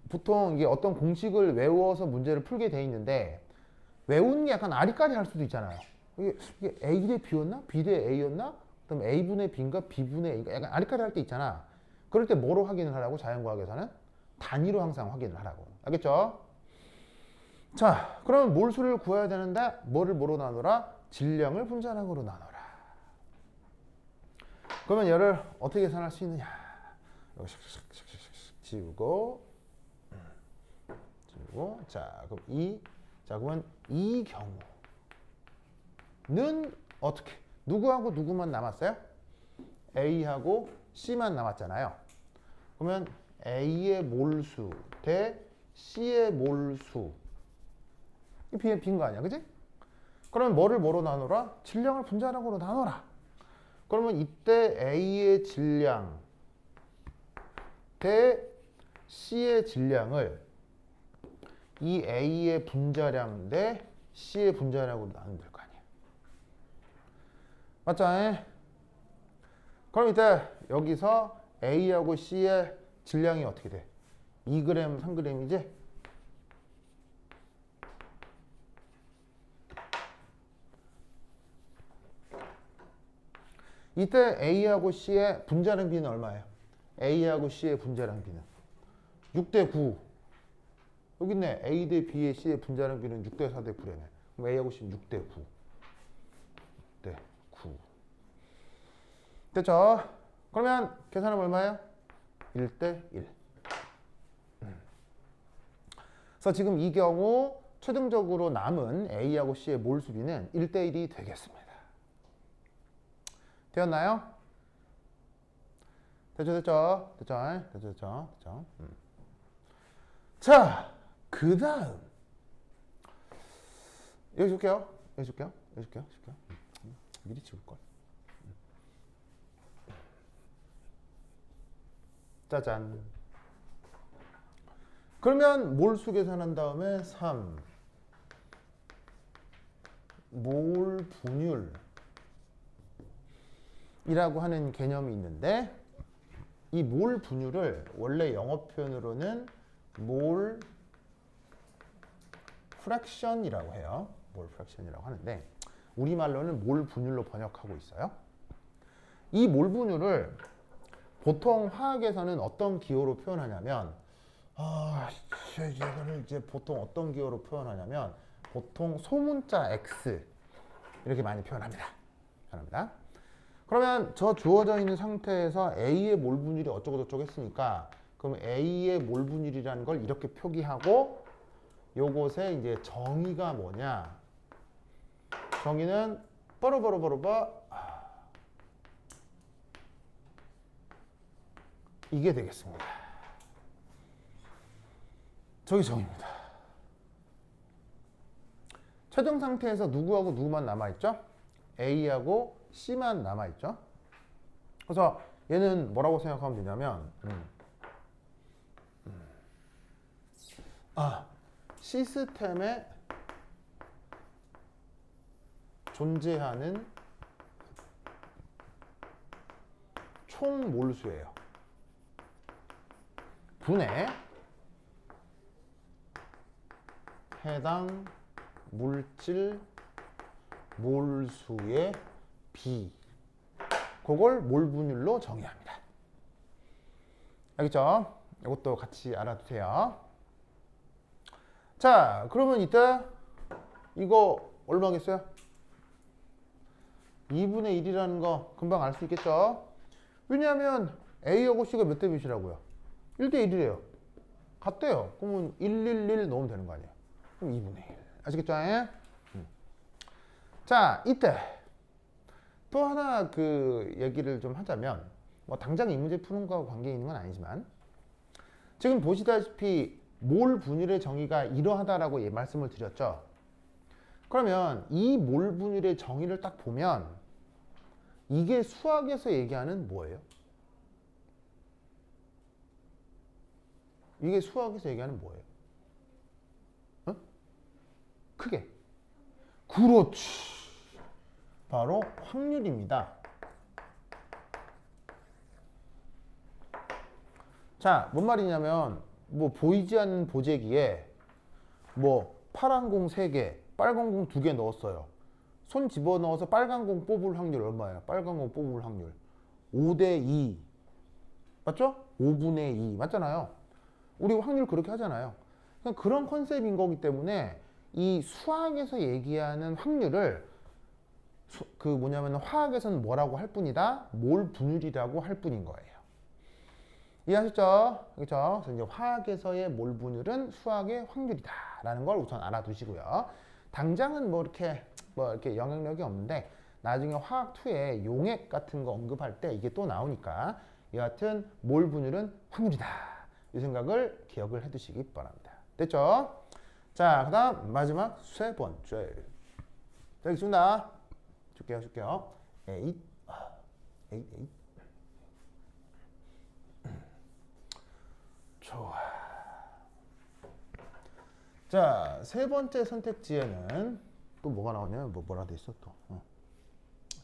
보통 이게 어떤 공식을 외워서 문제를 풀게 돼 있는데 외우는 게 약간 아리까리 할 수도 있잖아요. 이게 A 대 B였나? B 대 A였나? 그다음 A분의 B인가 B분의 A가 약간 아리까리 할 때 있잖아. 그럴 때 뭐로 확인을 하라고? 자연과학에서는 단위로 항상 확인을 하라고. 알겠죠? 자, 그러면 몰수를 구해야 되는데 뭐를 뭐로 나누라? 질량을 분자량으로 나눠라. 그러면 얘를 어떻게 계산할 수 있느냐? 여기 샥샥샥샥 지우고 자, 그럼 그러면 이 경우는 어떻게? 누구하고 누구만 남았어요? A하고 C만 남았잖아요. 그러면 A의 몰수 대 C의 몰수. 이 빈 거 아니야, 그지? 그러면 뭐를 뭐로 나누라? 질량을 분자량으로 나눠라. 그러면 이때 A의 질량 대 C의 질량을 이 A의 분자량 대 C의 분자량으로 나누면 될 거 아니야. 맞죠? 그럼 이때 여기서 A하고 C의 질량이 어떻게 돼? 2g, 3g이지? 이때 A하고 C의 분자량 비는 얼마예요? A하고 C의 분자량 비는 6대 9. 여기 있네. A 대 B의 C의 분자량 비는 6대 4대 9래네. 그럼 A하고 C는 6대 9. 6대 9. 됐죠? 그러면 계산하면 얼마예요? 1대 1. 그래서 지금 이 경우 최종적으로 남은 A하고 C의 몰수비는 1대 1이 되겠습니다. 되었나요? 됐죠. 자, 그 다음 여기 줄게요. 미리 지울걸. 짜잔. 그러면 몰수 계산한 다음에 3 몰 분율이라고 하는 개념이 있는데, 이 몰 분율을 원래 영어 표현으로는 몰 프랙션이라고 해요. 몰 프랙션이라고 하는데 우리말로는 몰 분율로 번역하고 있어요. 이 몰 분율을 보통 화학에서는 어떤 기호로 표현하냐면, 이거를 이제 보통 어떤 기호로 표현하냐면 보통 소문자 X 이렇게 많이 표현합니다. 그러면 저 주어져 있는 상태에서 A의 몰 분율이 어쩌고저쩌고 했으니까, 그럼 A의 몰 분율이라는 걸 이렇게 표기하고, 요것에 이제 정의가 뭐냐? 정의는 이게 되겠습니다. 저기 정의입니다. 최종 상태에서 누구하고 누구만 남아있죠? A하고 C만 남아있죠? 그래서 얘는 뭐라고 생각하면 되냐면 시스템에 존재하는 총 몰수예요. 분의 해당 물질 몰수의 비, 그걸 몰 분율로 정의합니다. 알겠죠? 이것도 같이 알아두세요. 자, 그러면 이때 이거 얼마겠어요? 2분의 1이라는 거 금방 알 수 있겠죠? 왜냐하면 A하고 C가 몇 대 몇이라고요? 1대 1이래요. 같대요. 그러면 111 넣으면 되는 거 아니에요? 그럼 2분의 1. 아시겠죠? 자, 이때 또 하나 그 얘기를 좀 하자면, 뭐 당장 이 문제 푸는 거하고 관계 있는 건 아니지만, 지금 보시다시피 몰 분율의 정의가 이러하다라고 말씀을 드렸죠. 그러면 이 몰 분율의 정의를 딱 보면 이게 수학에서 얘기하는 뭐예요? 이게 수학에서 얘기하는 뭐예요? 크게. 그렇지. 바로 확률입니다. 자, 뭔 말이냐면, 뭐 보이지 않는 보재기에 뭐 파란 공 3개, 빨간 공 2개 넣었어요. 손 집어넣어서 빨간 공 뽑을 확률 얼마예요? 빨간 공 뽑을 확률 5대 2. 맞죠? 5분의 2. 맞잖아요. 우리 확률 그렇게 하잖아요. 그런 컨셉인 거기 때문에 이 수학에서 얘기하는 확률을 화학에서는 뭐라고 할 뿐이다? 몰 분율이라고 할 뿐인 거예요. 이해하셨죠? 그렇죠? 그래서 이제 화학에서의 몰 분율은 수학의 확률이다라는 걸 우선 알아두시고요. 당장은 뭐 이렇게 영향력이 없는데 나중에 화학 2에 용액 같은 거 언급할 때 이게 또 나오니까, 여하튼 몰 분율은 확률이다, 이 생각을 기억을 해두시기 바랍니다. 됐죠? 자, 그다음 마지막 3번째. 자, 있습니다. 줄게요. 8. 좋아. 자, 3번째 선택지에는 또 뭐가 나오냐면, 뭐라 돼 있어 또.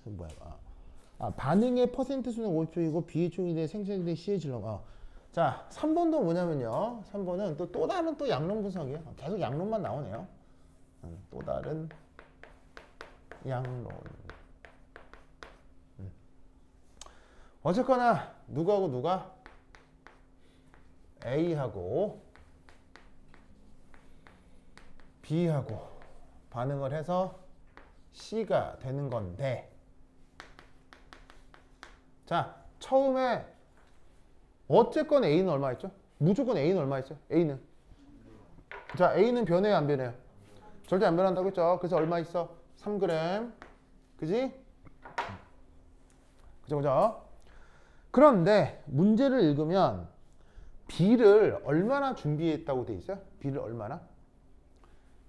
뭐야? 반응의 퍼센트 수는 50%이고 비회충이 돼 생성이 돼 C의 질량. 자, 3번도 뭐냐면요. 3번은 또 다른 또 양론 분석이에요. 계속 양론만 나오네요. 또 다른 양론. 어쨌거나 누구하고 누가 A하고 B하고 반응을 해서 C가 되는 건데, 자, 처음에 어쨌건 A는 얼마 있죠? 무조건 A는 얼마 있어요? A는. 자, A는 변해요, 안 변해요? 절대 안 변한다고 했죠? 그래서 얼마 있어? 3g. 그지? 그죠? 그런데 문제를 읽으면 B를 얼마나 준비했다고 돼 있어요? B를 얼마나?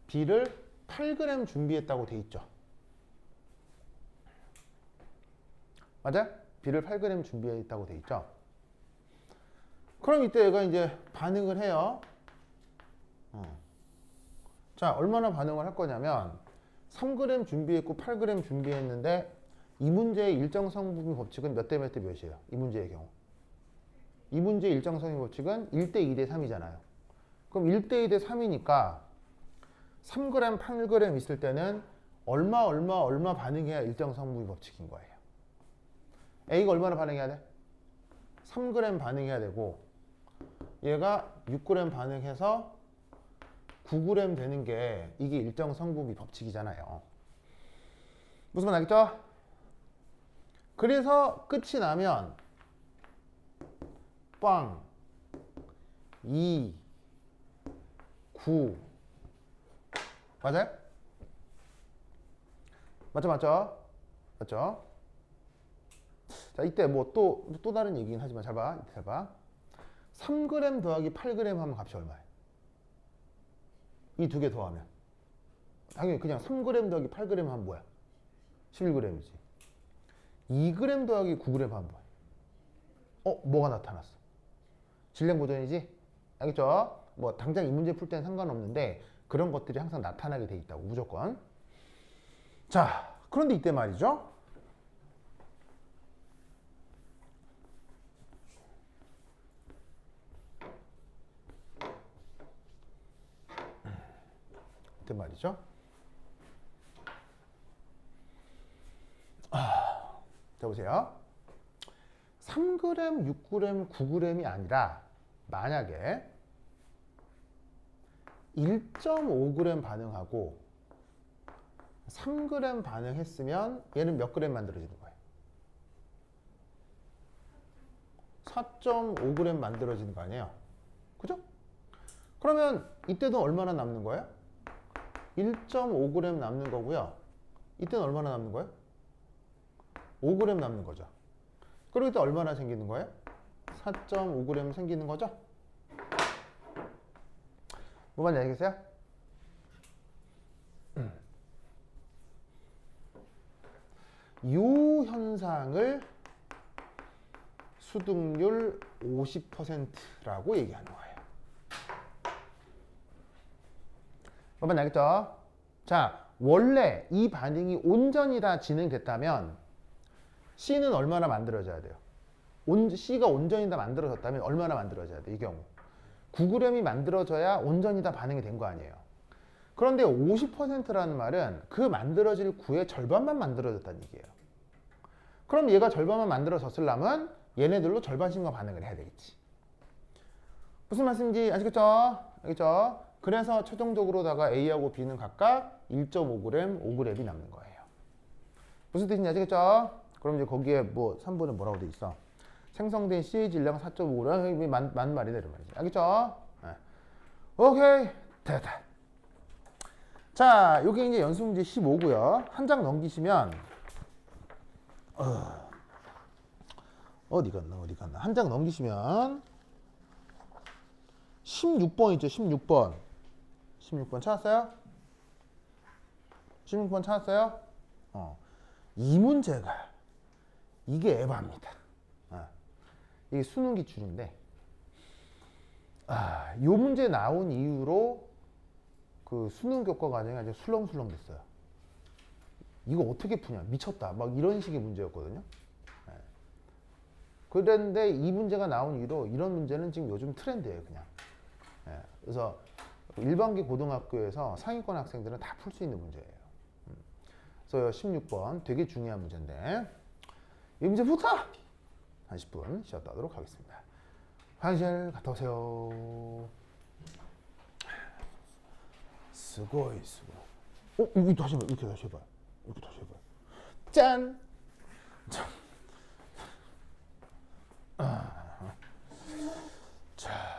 B를 8g 준비했다고 돼 있죠. 맞아요? B를 8g 준비했다고 돼 있죠. 그럼 이때 얘가 이제 반응을 해요. 자, 얼마나 반응을 할 거냐면 3g 준비했고 8g 준비했는데 이 문제의 일정성분 법칙은 몇 대 몇 대 몇이에요? 이 문제의 경우. 이 문제의 일정성분 법칙은 1대 2대 3이잖아요. 그럼 1대 2대 3이니까 3g, 8g 있을 때는 얼마 반응해야 일정성분 법칙인 거예요. A가 얼마나 반응해야 돼? 3g 반응해야 되고 얘가 6g 반응해서 9g 되는 게 이게 일정 성분비 법칙이잖아요. 무슨 말 알겠죠? 그래서 끝이 나면 빵 2 9 맞아요? 맞죠? 자, 이때 뭐 또 다른 얘기긴 하지만 잘 봐. 3g 더하기 8g 하면 값이 얼마예요? 이 두 개 더하면 당연히 그냥 3g 더하기 8g 하면 뭐야? 11g이지. 2g 더하기 9g 하면 뭐야? 뭐가 나타났어? 질량 보존이지? 알겠죠? 뭐 당장 이 문제 풀 때는 상관없는데 그런 것들이 항상 나타나게 돼 있다고 무조건. 자, 그런데 이때 말이죠. 이때 말이죠. 자, 보세요. 3g, 6g, 9g이 아니라 만약에 1.5g 반응하고 3g 반응했으면 얘는 몇 g 만들어지는 거예요? 4.5g 만들어지는 거 아니에요? 그죠? 그러면 이때도 얼마나 남는 거예요? 1.5g 남는 거고요. 이때는 얼마나 남는 거예요? 5g 남는 거죠. 그리고 이때 얼마나 생기는 거예요? 4.5g 생기는 거죠? 뭐 말인지 알겠어요? 이 현상을 수득률 50%라고 얘기하는 거예요. 뭐 말인지 알겠죠? 자, 원래 이 반응이 온전히 다 진행됐다면 C는 얼마나 만들어져야 돼요? C가 온전히 다 만들어졌다면 얼마나 만들어져야 돼? 이 경우 9g이 만들어져야 온전히 다 반응이 된 거 아니에요. 그런데 50%라는 말은 그 만들어질 구의 절반만 만들어졌다는 얘기예요. 그럼 얘가 절반만 만들어졌으려면 얘네들로 절반씩만 반응을 해야 되겠지. 무슨 말씀인지 아시겠죠? 알겠죠? 그래서 최종적으로다가 A하고 B는 각각 1.5g, 5g이 남는 거예요. 무슨 뜻인지 아시겠죠? 그럼 이제 거기에 뭐 3번에 뭐라고 돼 있어? 생성된 C의 질량 4.5g 맞는 말이네 이런 말이지. 알겠죠? 네. 오케이, 됐다. 자, 여기 이제 연습 문제 15고요. 한 장 넘기시면 어디 갔나? 한 장 넘기시면 16번 있죠? 16번. 16번 찾았어요? 16번 찾았어요? 이 문제가 이게 에바입니다. 이게 수능 기출인데 이 문제 나온 이후로 그 수능 교과 과정이 아주 술렁술렁 됐어요. 이거 어떻게 푸냐? 미쳤다. 막 이런 식의 문제였거든요. 그런데 이 문제가 나온 이후로 이런 문제는 지금 요즘 트렌드예요, 그냥. 그래서 일반기 고등학교에서 상위권 학생들은 다 풀 수 있는 문제예요. 그래서 16번 되게 중요한 문제인데 이 문제부터 한 10분 쉬었다 하도록 하겠습니다. 화장실 갔다 오세요. 수고이. 이거 다시 해봐. 이렇게 다시 해봐요. 짠! 자.